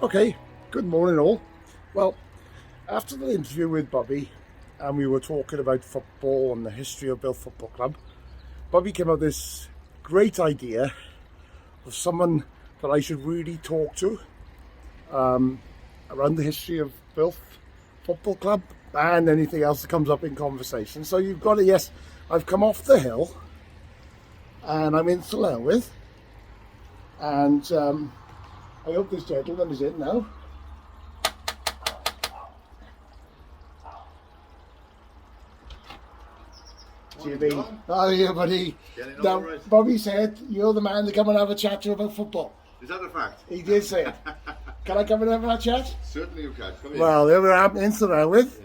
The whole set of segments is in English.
Okay, good morning all. Well, after the interview with Bobby and we were talking about football and the history of Builth Football Club, Bobby came up with this great idea of someone that I should really talk to around the history of Builth Football Club and anything else that comes up in conversation. So you've got it, yes, I've come off the hill and I'm in Llanwith, and I hope this gentleman is in now. Jimmy, how are you, buddy? Now, right. Bobby said you're the man to come and have a chat to about football. Is that a fact? He did say it. Can I come and have a chat? Certainly you can. Come in. Well, there we are in Llanwith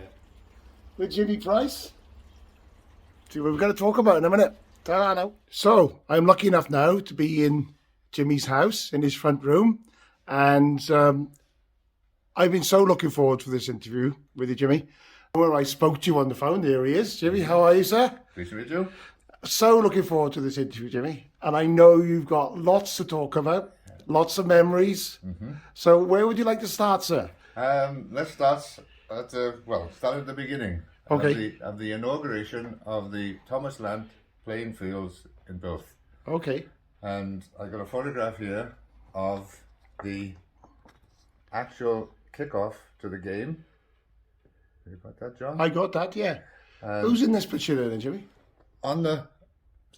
with Jimmy Price. See what we're going to talk about in a minute. Ta-da now. So, I'm lucky enough now to be in Jimmy's house, in his front room. And I've been so looking forward to this interview with you, Jimmy. Where I spoke to you on the phone, there he is. Jimmy, how are you, sir? Pleased to meet you. So looking forward to this interview, Jimmy. And I know you've got lots to talk about, lots of memories. Mm-hmm. So where would you like to start, sir? Let's start at the beginning. Okay. Of the inauguration of the Thomas Land playing fields in Builth. Okay. And I got a photograph here of the actual kickoff to the game. You got that, John? I got that, yeah. Who's in this picture then, Jimmy? On the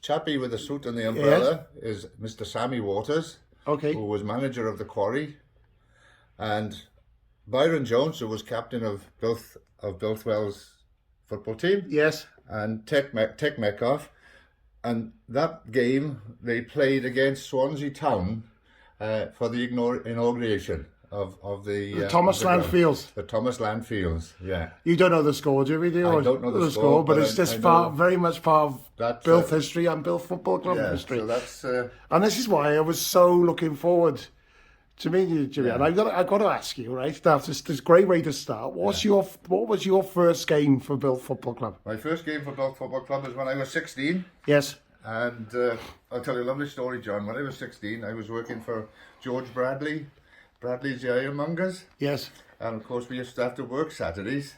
chappie with the suit and the umbrella is Mr. Sammy Waters, okay, who was manager of the quarry, and Byron Jones, who was captain of Builth Wells football team. Yes. And Tech Metcalf. And that game they played against Swansea Town for the inauguration of the Thomas Land Fields. The Thomas Land Fields, yeah. You don't know the score, do you? I don't know the score, but it's just very much part of Builth history and Builth Football Club history. So that's and this is why I was so looking forward to meeting you, Jimmy. And I've got to ask you, right? That's just this great way to start. What was your first game for Builth Football Club? My first game for Builth Football Club was when I was 16. Yes. And I'll tell you a lovely story, John. When I was 16, I was working for George Bradley's the Ironmongers. Yes. And of course, we used to have to work Saturdays.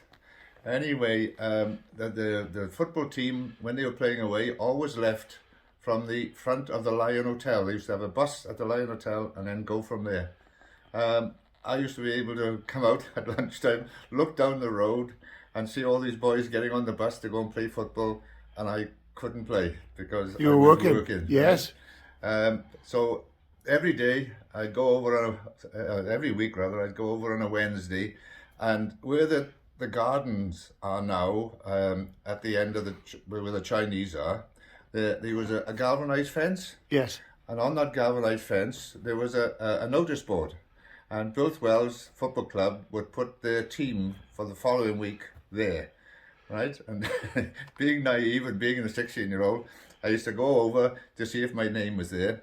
Anyway, the football team, when they were playing away, always left from the front of the Lion Hotel. They used to have a bus at the Lion Hotel and then go from there. I used to be able to come out at lunchtime, look down the road and see all these boys getting on the bus to go and play football, and I couldn't play because you were working. Yes. So every day I'd go over every week rather, I'd go over on a Wednesday, and where the gardens are now, at the end of where the Chinese are, there was a galvanized fence. Yes. And on that galvanized fence there was a notice board, and Builth Wells Football Club would put their team for the following week there, right? And being naive and being a 16-year-old, I used to go over to see if my name was there.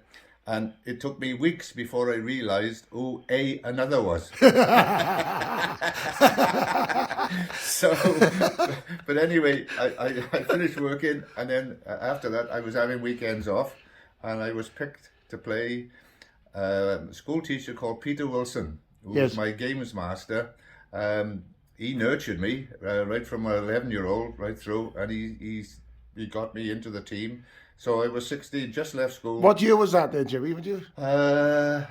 And it took me weeks before I realised who another was. So, but anyway, I finished working, and then after that I was having weekends off, and I was picked to play a school teacher called Peter Wilson, who was my games master. He nurtured me right from an 11-year-old right through, and he got me into the team. So I was 16, just left school. What year was that then, Jimmy? When did I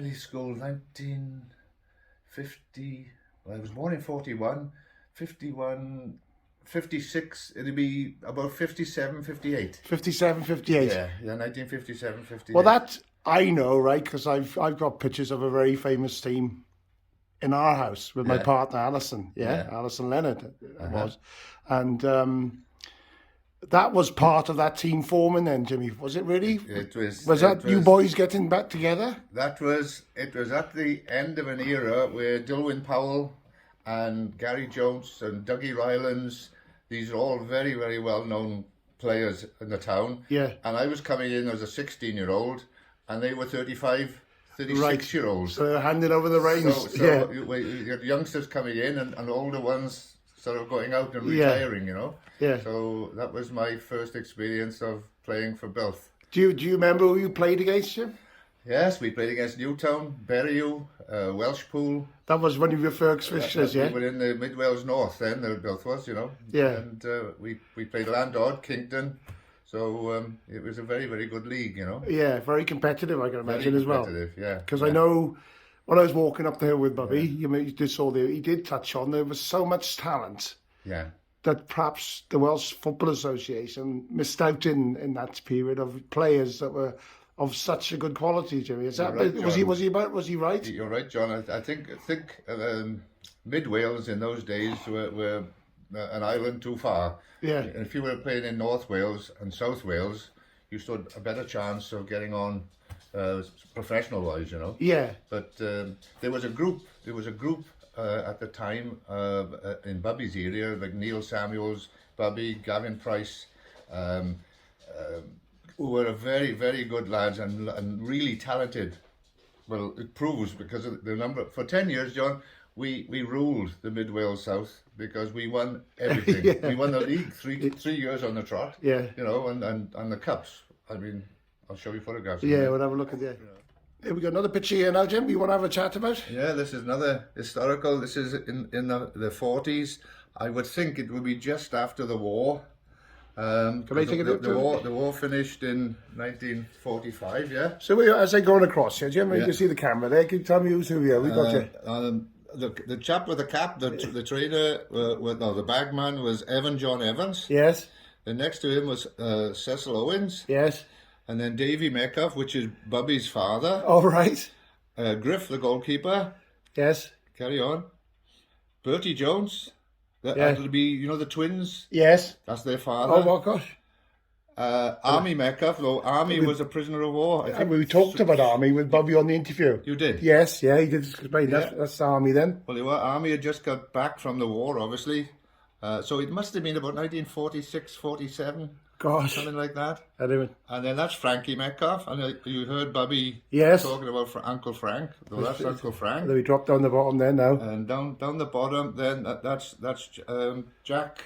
leave school? 1950. Well, I was born in 41. 51, 56. It'd be about 57, 58. 57, 58. Yeah, 1957, 58. Well, that I know, right? Because I've got pictures of a very famous team in our house with my partner Alison. Alison Leonard it was, and. That was part of that team forming then, Jimmy, was it really? It was. Was that you boys getting back together? It was at the end of an era where Dilwyn Powell and Gary Jones and Dougie Rylands, these are all very, very well-known players in the town. Yeah. And I was coming in as a 16-year-old, and they were 36-year-olds. So they're handing over the reins. So you had youngsters coming in and older ones sort of going out and retiring, you know. Yeah. So that was my first experience of playing for Builth. Do you remember who you played against, Jim? Yes, we played against Newtown, Berriew, Welsh pool. That was one of your first fixtures, yeah? We were in the Mid Wales North then, the Builth was, Yeah. And we played Landod, Kington. So it was a very, very good league, Yeah, very competitive, I can imagine, as well. Yeah. Because I know when I was walking up the hill with Bobby, you just saw he did touch on there was so much talent. Yeah. That perhaps the Welsh Football Association missed out in that period of players that were of such a good quality, Jimmy. Is that right, was he right? You're right, John. I think Mid Wales in those days were an island too far. Yeah. And if you were playing in North Wales and South Wales, you stood a better chance of getting on professional wise, Yeah. But there was a group at the time in Bubby's area, like Neil Samuels, Bubby, Gavin Price, who were a very, very good lads and really talented. Well, it proves because of the number. For 10 years, John, we ruled the Mid Wales South because we won everything. Yeah. We won the league three years on the trot. Yeah. And the cups. I mean, I'll show you photographs. Yeah, we'll have a look at that. Here we got another picture here now, Jim. You want to have a chat about? Yeah, this is another historical. This is in the 40s. I would think it would be just after the war. Can I take it up the war finished in 1945. Yeah. So as I'm going across here, Jim, you can see the camera there. Can you tell me who's who here? We got you. The chap with the cap, the trainer, the bagman was Evan John Evans. Yes. And next to him was Cecil Owens. Yes. And then Davy Metcalf, which is Bubby's father. All right. Griff, the goalkeeper. Yes. Carry on. Bertie Jones. That'll be, the twins. Yes. That's their father. Oh, my gosh. Army Metcalf, though Army was a prisoner of war. I think We talked about Army with Bobby on the interview. You did? Yes, yeah, he did explain. That's Army then. Well, Army had just got back from the war, obviously. So it must have been about 1946, 47. Gosh. Something like that. Anyway. And then that's Frankie Metcalf. And you heard Bobby talking about Uncle Frank. So that's Uncle Frank. Then we dropped down the bottom there now. And down the bottom, then that's Jack...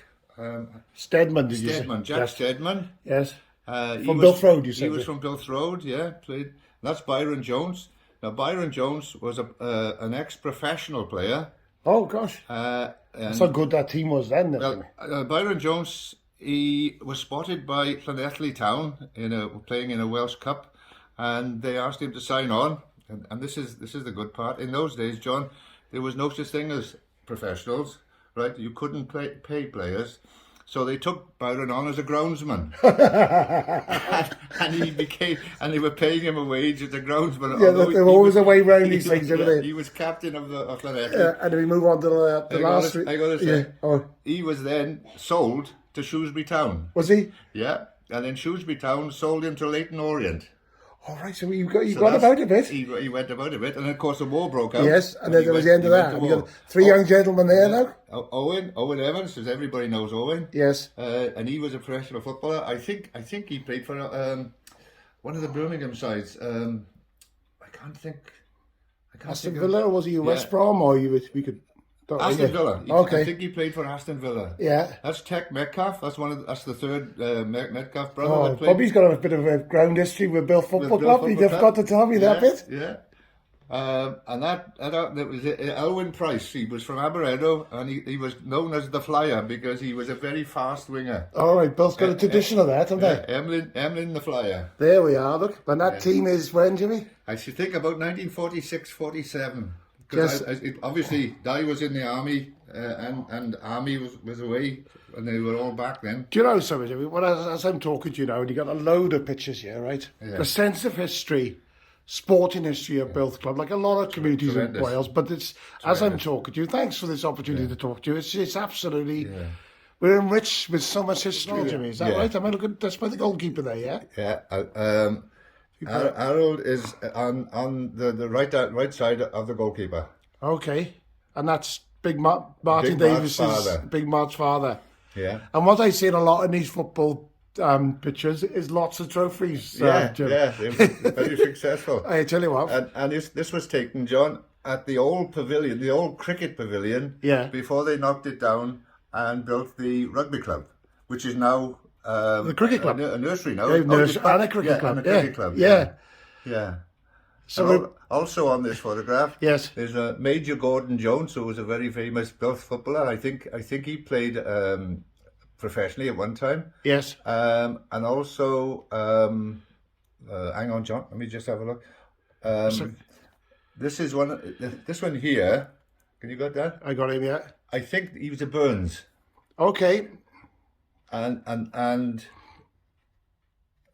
Stedman, did you say? Jack Stedman. Yes. From Builth Road, you said. He was from Builth Road, yeah. Played. That's Byron Jones. Now, Byron Jones was an ex-professional player. Oh, gosh. That's how good that team was then. Well, Byron Jones... He was spotted by Llanelli Town playing in a Welsh Cup, and they asked him to sign on. And this is the good part. In those days, John, there was no such thing as professionals, right? You couldn't pay players, so they took Byron on as a groundsman, and he became. And they were paying him a wage as a groundsman. Yeah, there was always a way round these things, isn't there? He was captain of Llanelli. Yeah, and then we move on to the last. I got to say, he was then sold to Shrewsbury Town. Was he? Yeah, and then Shrewsbury Town sold him to Leighton Orient. All right, so you got about a bit. He went about a bit, and of course the war broke out. Yes, and then there was the end of that. And you got three young gentlemen there now. Owen Evans, as everybody knows Owen. Yes. And he was a professional footballer. I think he played for one of the Birmingham sides. I can't think. Aston Villa, or was he West Brom, or we could? Aston Villa. Okay. I think he played for Aston Villa. Yeah. That's Tech Metcalf. That's the third Metcalf brother. Oh, Bobby's got a bit of a ground history with Builth Football Club. You've got to tell me that bit. Yeah. And that was Elwyn Price. He was from Aberedo, and he was known as the Flyer because he was a very fast winger. All right, Builth's got a tradition of that, haven't they? Emlyn the Flyer. There we are. Look, and that team is when, Jimmy? I should think about 1946-47. Because obviously Di was in the army, and Army was away, and they were all back then. Do you know something, Jimmy? Well, as I'm talking to you now, and you got a load of pictures here, right? Yeah. The sense of history, sporting history of Builth Club, like a lot of communities in Wales, but it's as I'm talking to you, thanks for this opportunity to talk to you. It's absolutely, we're enriched with so much history, Jimmy. Is that right? I mean, look at that's by the goalkeeper there, yeah? Yeah. Harold is on the right side of the goalkeeper. Okay, and that's Big Martin Davis's Big Mart's father. Yeah. And what I see in a lot in these football pictures is lots of trophies. Jim. They were very successful. I tell you what. And this was taken, John, at the old pavilion, the old cricket pavilion. Yeah. Before they knocked it down and built the rugby club, which is now. The cricket club. A nursery now. And a cricket club. And a cricket club. Yeah. So Also on this photograph, yes, there's a Major Gordon Jones, who was a very famous Builth footballer. I think he played professionally at one time. yes. And also, hang on, John. Let me just have a look. This is one. This one here. Can you got that? I got him. Yeah. I think he was a Burns. Okay. And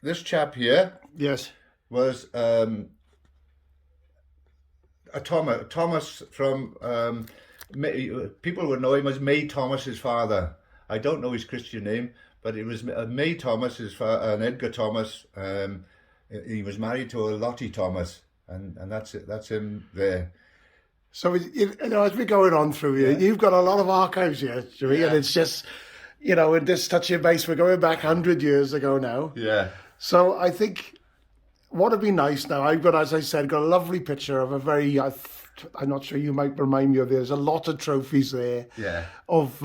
this chap here Yes. was a Thomas from people would know him as May Thomas's father. I don't know his Christian name, but it was May Thomas, his father, and Edgar Thomas. He was married to a Lottie Thomas, and that's it. That's him there. So as we're going on through here, you've got a lot of archives here, Jimmy, and it's just, in this touching base, we're going back 100 years ago now. Yeah. So I think what would be nice now, I've got, as I said, got a lovely picture of a very, I'm not sure, you might remind me of, there's a lot of trophies there. Yeah. Of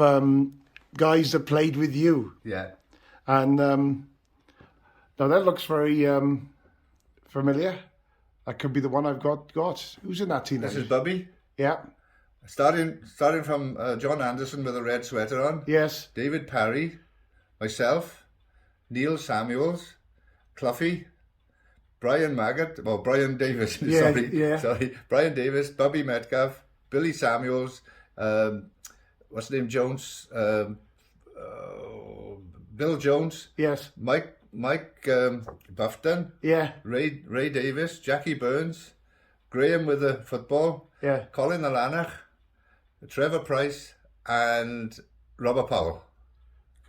guys that played with you. Yeah. And now that looks very familiar. That could be the one I've got. Who's in that team? This is Bubby. Yeah. Starting from John Anderson with a red sweater on. Yes. David Parry, myself, Neil Samuels, Cluffy, Brian Davis. Sorry, Brian Davis, Bobby Metcalf, Billy Samuels, what's his name? Jones, Bill Jones. Yes. Mike Buffton. Yeah. Ray Davis, Jackie Burns, Graham with the football. Yeah. Colin Alanach, Trevor Price, and Robert Powell.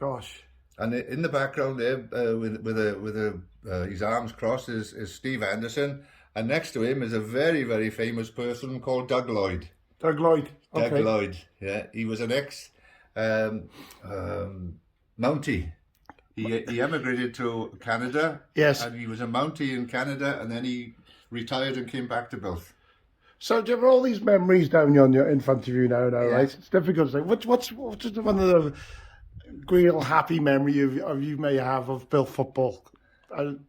Gosh. And in the background there, with his arms crossed, is Steve Anderson, and next to him is a very, very famous person called Doug Lloyd. Doug Lloyd. Okay. Doug Lloyd. Yeah, he was an ex Mountie. He emigrated to Canada. Yes. And he was a Mountie in Canada, and then he retired and came back to Builth. So do you have all these memories down in front of you now, right? It's difficult to say. What's one of the real happy memory you may have of Builth football? Let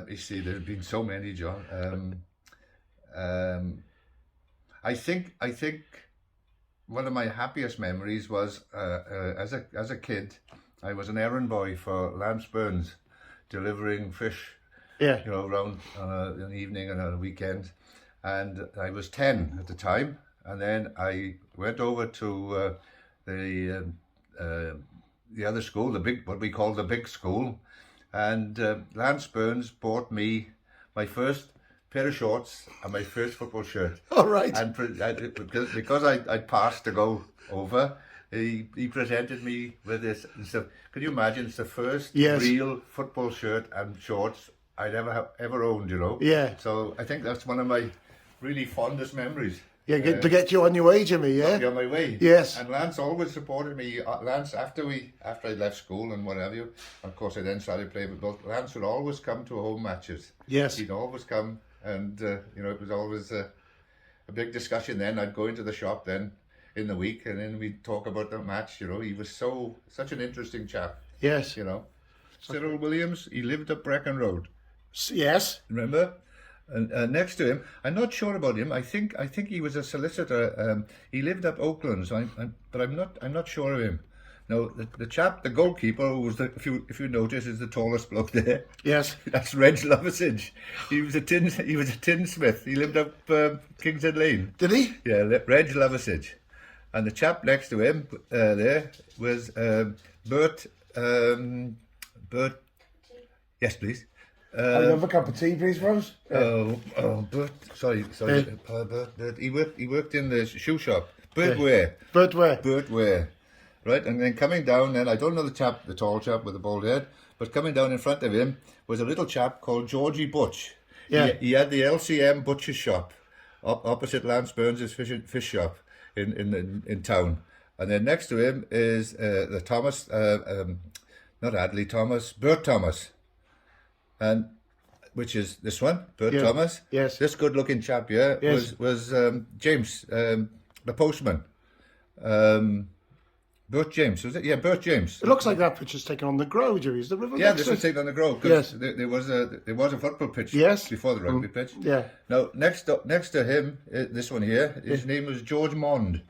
me see. There have been so many, John. I think one of my happiest memories was as a kid. I was an errand boy for Lance Burns, delivering fish. Yeah. Around an evening and on a weekend, and I was 10 at the time, and then I went over to the other school, what we call the big school, and Lance Burns bought me my first pair of shorts and my first football shirt. All right. And because I passed to go over, he presented me with this. So, can you imagine? It's the first real football shirt and shorts I'd ever owned, Yeah. So I think that's one of my really fondest memories. Yeah, to get you on your way, Jimmy, yeah? On my way. Yes. And Lance always supported me. Lance, after I left school and what have you, of course I then started playing with Builth, Lance would always come to home matches. Yes. He'd always come, and it was always a big discussion then. I'd go into the shop then in the week, and then we'd talk about the match. He was such an interesting chap. Yes. Cyril Williams, he lived up Brecon Road. Yes. Remember? And next to him, I'm not sure about him. I think he was a solicitor. He lived up Oaklands, but I'm not sure of him. No, the chap, the goalkeeper, who was if you notice, is the tallest bloke there. Yes. That's Reg Loversage. He was a tinsmith. He lived up Kingshead Lane. Did he? Yeah, Reg Loversage. And the chap next to him there was Bert. Yes, please. Another cup of tea, please, Rose. Bert. Sorry. Bert. He worked in the shoe shop. Bert Ware. Bert Ware. Right, and then coming down, then I don't know the tall chap with the bald head, but coming down in front of him was a little chap called Georgie Butch. Yeah. He had the LCM butcher's shop opposite Lance Burns' fish shop in town, and then next to him is the Thomas, not Adley Thomas, Bert Thomas. And which is this one, Bert Thomas. Yes. This good-looking chap here was James, the postman. Burt James, was it? Yeah, Burt James. It looks like that picture's taken on the Grow, Jimmy. Is the river Yeah, next this to was it? taken on the Grove. Yes. There was a football pitch. Yes. Before the rugby pitch. Yeah. Now next to him, this one here, his name was George Mond.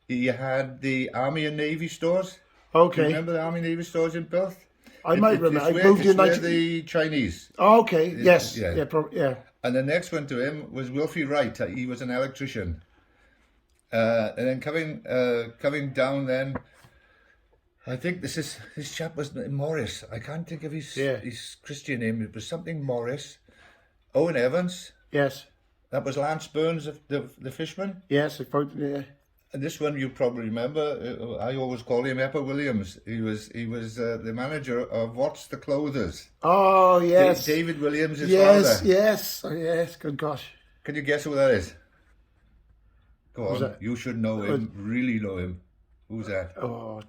He had the Army and Navy stores. Okay. Remember the Army and Navy stores in Builth? I might remember. I It's moved in where 19... the Chinese. Oh, okay. Yes. yeah. Yeah. Yeah. And the next one to him was Wilfie Wright. He was an electrician. And then coming down then, I think this chap was Morris. I can't think of his Christian name. It was something Morris. Owen Evans. Yes. That was Lance Burns, the fisherman. Yes. Yeah. And this one you probably remember. I always call him Epper Williams. He was the manager of What's the Clothers. Oh yes. David Williams' father. Yes. Oh, yes. Good gosh. Can you guess who that is? Go Who's on. that? You should know him. Really know him. Who's that? Oh,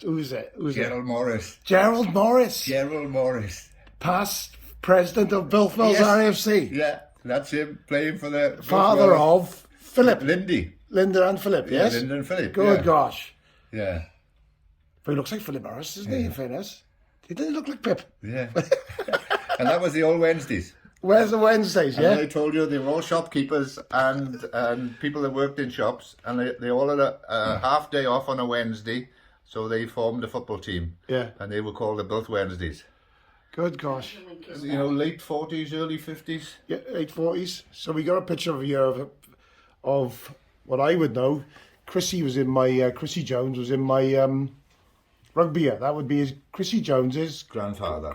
who's it? Gerald Morris. Gerald Morris. Gerald Morris. Past president of Builth Wells RFC. Yeah, that's him playing for the Father of Philip. Linda and Philip, yes? Yeah, Linda and Philip. Good gosh. Yeah. But he looks like Philip Morris, doesn't he, in fairness? He doesn't look like Pip. Yeah. And that was the old Wednesdays. Where's the Wednesdays, yeah? And I told you they were all shopkeepers and people that worked in shops, and they all had a half day off on a Wednesday, so they formed a football team. Yeah. And they were called the Builth Wednesdays. Good gosh. You know, late 40s, early 50s. Yeah, 840s. So we got a picture of you of what I would know. Chrissy Jones was in my rugby year. That would be Chrissy Jones's Grandfather.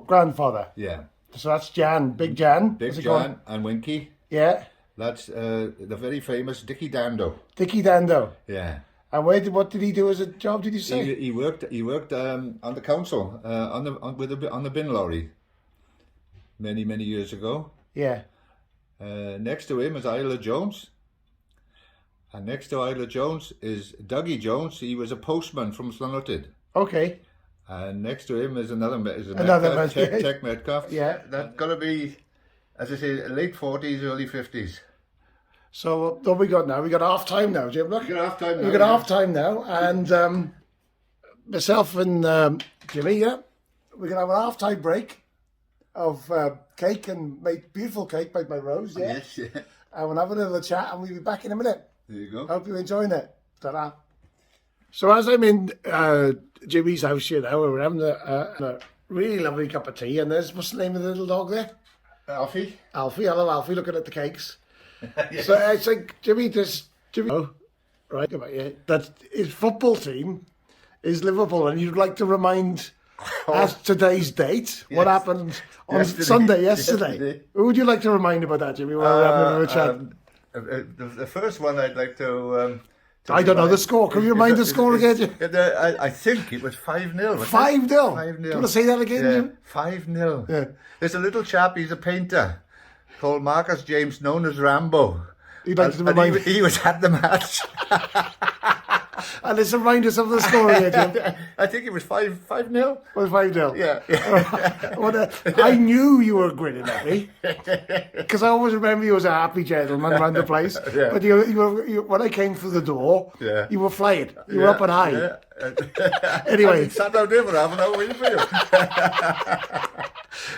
grandfather. Yeah. So that's Jan, Big Jan. Big What's it Jan called? and Winky. Yeah. That's the very famous Dickie Dando. Dickie Dando. Yeah. And what did he do as a job? Did you say? He worked on the council on the bin lorry many years ago. Yeah. Next to him is Isla Jones, and next to Isla Jones is Dougie Jones. He was a postman from Llanwrtyd. Okay. And next to him is another Tech Metcalf. Yeah. That's got to be, as I say, late 40s, early 50s. So what we got now? We got half time now, Jim. Look. We got half time now. We got half time now, and myself and Jimmy, yeah, we're gonna have a half time break of cake and beautiful cake made by Rose, yeah. Yes, yeah. And we'll have another chat, and we'll be back in a minute. There you go. Hope you're enjoying it. Ta-da. So as I'm in Jimmy's house here now, we're having a really lovely cup of tea, and what's the name of the little dog there? Alfie. Alfie. Hello, Alfie. Looking at the cakes. So it's like Jimmy, oh, right, that his football team is Liverpool, and you'd like to remind us today's date, what happened on Sunday yesterday. Who would you like to remind about that, Jimmy? While we're having a chat. The first one I'd like to I don't know the score. Can you remind the score again? I think it was 5-0. 5-0. 5-0. Do you want to say that again, Jim? 5-0. Yeah. There's a little chap, he's a painter, called Marcus James, known as Rambo. He'd like to remind he was at the match. And let's remind us of the score again, Jim. I think it was 5-0. It was 5-0. Yeah. I knew you were grinning at me because I always remember you as a happy gentleman around the place. Yeah. But you when I came through the door, you were flying. You were up and high. Yeah. Anyway, sat down there for half an hour waiting for you.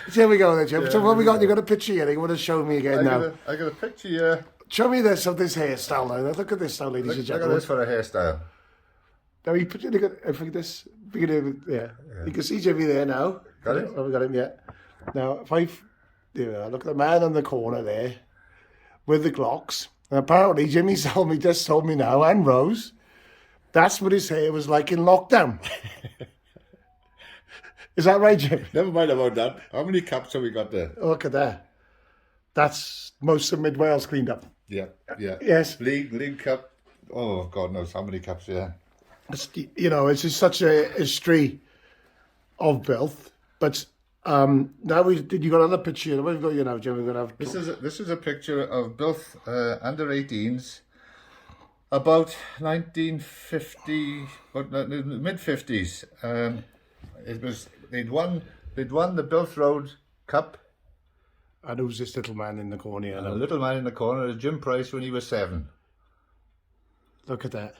So here we go then, Jim. So what we got? You got a picture here. You want to show me again now? I got a picture here. Show me this of this hairstyle now. Look at this now, ladies and Look at gentlemen. this for a hairstyle. Now you put I think this beginning. Yeah, you can see Jimmy there now. Got it? Oh, we got him yet. Now if there we are. Look at the man in the corner there with the Glocks. And apparently Jimmy just told me now, and Rose, that's what his hair was like in lockdown. Is that right, Jim? Never mind about that. How many caps have we got there? Look at that. That's most of Mid Wales cleaned up. Yeah. Yes. League cup. Oh, God knows how many caps, yeah. It's just such a history of Builth. But now you got another picture. What have we got now, Jim? We're gonna have This is a picture of Builth under 18s about 1950, mid 50s. They'd won the Builth Road Cup. And who's this little man in the corner here? And the little man in the corner is Jim Price when he was 7. Look at that.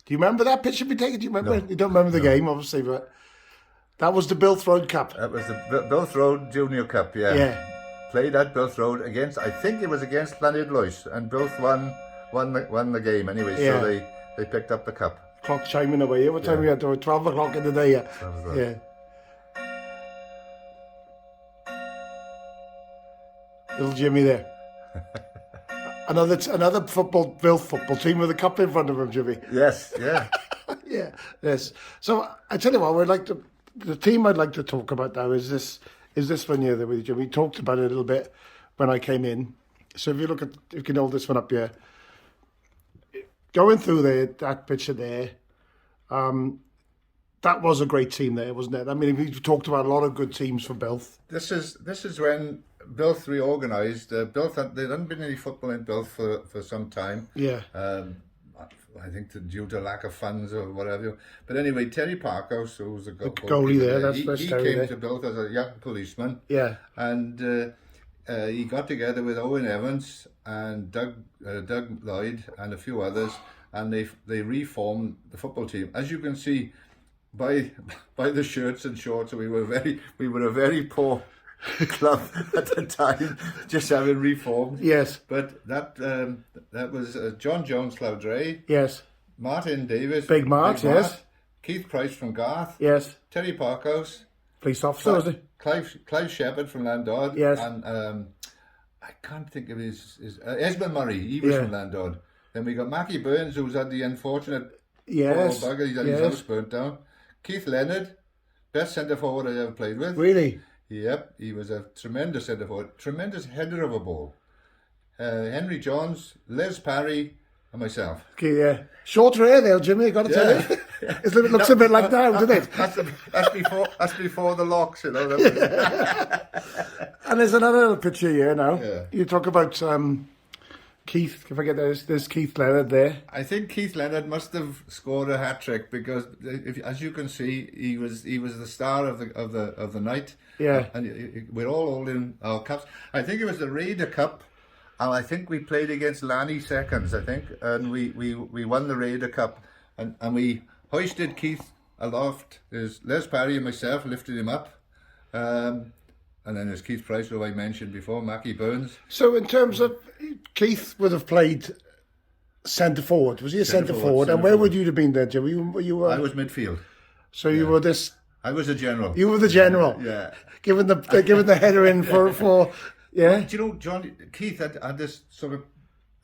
Do you remember that picture we taken? Do you remember? No. You don't remember the game, obviously, but that was the Builth Road Cup. That was the Builth Road Junior Cup, yeah. Yeah. Played at Builth Road against, I think it was against Leonard, and Builth won the game anyway, Yeah. so they picked up the cup. Clock chiming away. What time we had to? 12 o'clock in the day. Yeah. 12 o'clock. Yeah. Little Jimmy there. another Builth football team with a cup in front of him, Jimmy. Yes, yeah. Yeah, yes. So I tell you what, the team I'd like to talk about now is this one here that we talked about it a little bit when I came in. So if you can hold this one up here, going through that picture there, that was a great team there, wasn't it? I mean, we've talked about a lot of good teams for Builth. This is when Builth reorganised. Builth there hadn't been any football in Builth for some time. Yeah. I think due to lack of funds or whatever. But anyway, Terry Parkhouse, who was the goalie there, he came to Builth as a young policeman. Yeah. And he got together with Owen Evans and Doug Lloyd and a few others, and they reformed the football team. As you can see by the shirts and shorts, we were a very poor club at the time, just having reformed. Yes. But that was John Jones Cloudray. Yes. Martin Davis. Big Mart, yes. Keith Price from Garth. Yes. Terry Parkhouse. Police officer, was he? Clive Shepherd from Landord. Yes. And I can't think of his Esmond Murray. He was from Landord. Then we got Mackie Burns, who was had the unfortunate Yes. bugger. He had his house burnt down. Keith Leonard, best centre forward I ever played with. Really? Yep, he was a tremendous centre forward, tremendous header of a ball. Henry Johns, Les Parry, and myself. Okay, yeah. Shorter hair there, Jimmy, got to tell you. It looks a bit like now, doesn't it? That's before the locks, you know. And there's another picture here now. Yeah. You talk about Keith, if I get there's Keith Leonard there. I think Keith Leonard must have scored a hat trick because, as you can see, he was the star of the night. Yeah. And we're all holding our cups. I think it was the Raider Cup, and I think we played against Lanny Seconds. I think, and we won the Raider Cup, and we hoisted Keith aloft. There's Les Parry and myself lifted him up. And then there's Keith Price, who I mentioned before, Mackie Burns. So in terms of, Keith would have played centre forward. Was he a centre forward? And where would you have been there, Jim? I was midfield. So you were this... I was a general. You were the general. Yeah. Given the header in for yeah. Do you know, John, Keith had this sort of,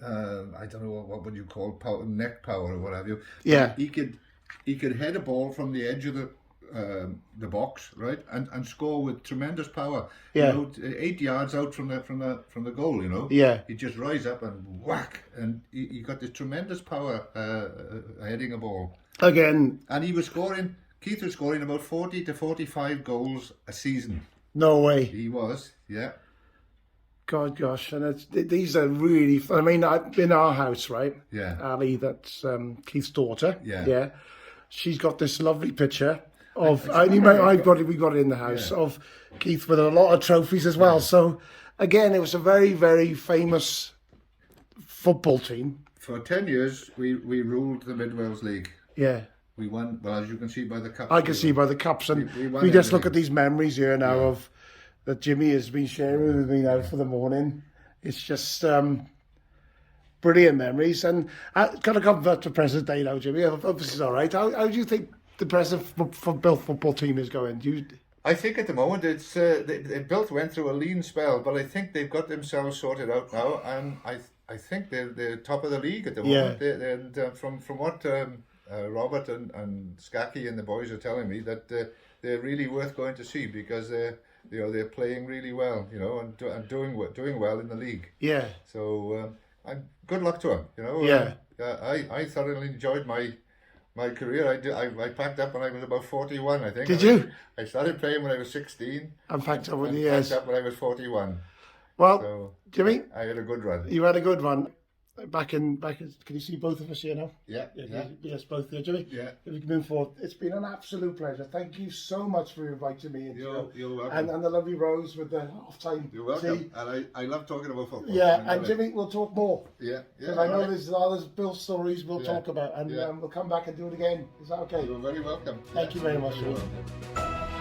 I don't know, what would you call neck power or what have you. Yeah. He could head a ball from the edge of the box, right, and score with tremendous power. Yeah. You know, 8 yards out from the goal. You know. Yeah. He'd just rise up and whack, and he got this tremendous power heading a ball. Again. And he was scoring. Keith was scoring about 40 to 45 goals a season. No way. He was, yeah. God, gosh, and these are really. I mean, in our house, right? Yeah. Ali, that's Keith's daughter. Yeah. Yeah. She's got this lovely picture of. We got it in the house of Keith with a lot of trophies as well. Yeah. So, again, it was a very, very famous football team. For 10 years, we ruled the Mid Wales League. Yeah. We won. Well, as you can see by the cups. I can see by the cups, and we just look at these memories here now of that Jimmy has been sharing with me now for the morning. It's just brilliant memories, and got to come back to present day now, Jimmy. This is all right. How do you think the present for Builth football team is going? I think at the moment it's Builth went through a lean spell, but I think they've got themselves sorted out now, and I think they're top of the league at the moment. And from what Robert and Skaki and the boys are telling me, that they're really worth going to see because they're playing really well, and doing well in the league. Yeah. So good luck to them. Yeah. I thoroughly enjoyed my career. I packed up when I was about 41, I think. Did you? I started playing when I was 16. And packed up when packed up when I was 41. Well, so Jimmy, I had a good run. You had a good run. Can you see both of us here now? Yeah, yeah. Yes, both here, Jimmy. Yeah. If we can move forward. It's been an absolute pleasure. Thank you so much for inviting me. You're welcome. And the lovely Rose with the off-time. You're welcome. tea. And I love talking about football. Yeah, and Jimmy, we'll talk more. Yeah, Because yeah. I know right. there's other Builth stories we'll talk about, and we'll come back and do it again. Is that okay? You're very welcome. Thank you very much. You're welcome.